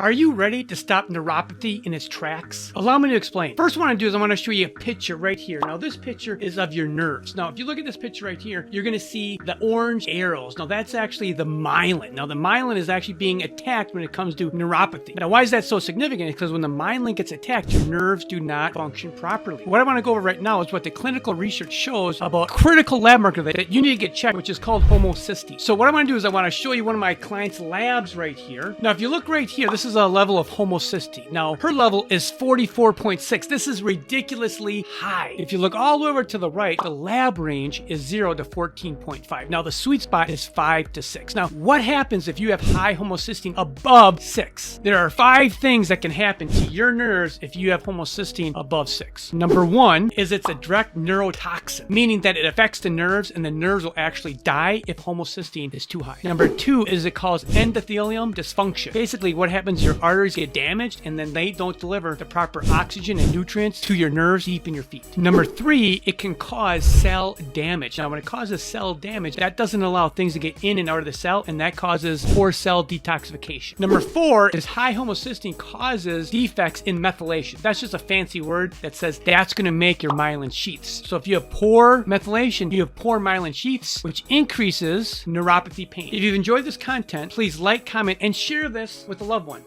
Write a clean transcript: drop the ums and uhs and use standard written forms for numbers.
Are you ready to stop neuropathy in its tracks? Allow me to explain. First what I want to do is I want to show you a picture right here. Now this picture is of your nerves. Now if you look at this picture right here, you're going to see the orange arrows. Now that's actually the myelin. Now the myelin is actually being attacked when it comes to neuropathy. Now why is that so significant? Because when the myelin gets attacked, your nerves do not function properly. What I want to go over right now is what the clinical research shows about a critical lab marker that you need to get checked, which is called homocysteine. So what I want to do is I want to show you one of my client's labs right here. Now if you look right here, this is a level of homocysteine. Now her level is 44.6. This is ridiculously high. If you look all the way over to the right, the lab range is 0 to 14.5. Now the sweet spot is 5 to 6. Now what happens if you have high homocysteine above 6? There are 5 things that can happen to your nerves if you have homocysteine above 6. Number 1 is it's a direct neurotoxin, meaning that it affects the nerves and the nerves will actually die if homocysteine is too high. Number 2 is it causes endothelium dysfunction. Basically what happens, your arteries get damaged and then they don't deliver the proper oxygen and nutrients to your nerves deep in your feet. Number 3, it can cause cell damage. Now when it causes cell damage, that doesn't allow things to get in and out of the cell, and that causes poor cell detoxification. Number 4 is high homocysteine causes defects in methylation. That's just a fancy word that says that's going to make your myelin sheaths. So if you have poor methylation, you have poor myelin sheaths, which increases neuropathy pain. If you've enjoyed this content, please like, comment, and share this with a loved one.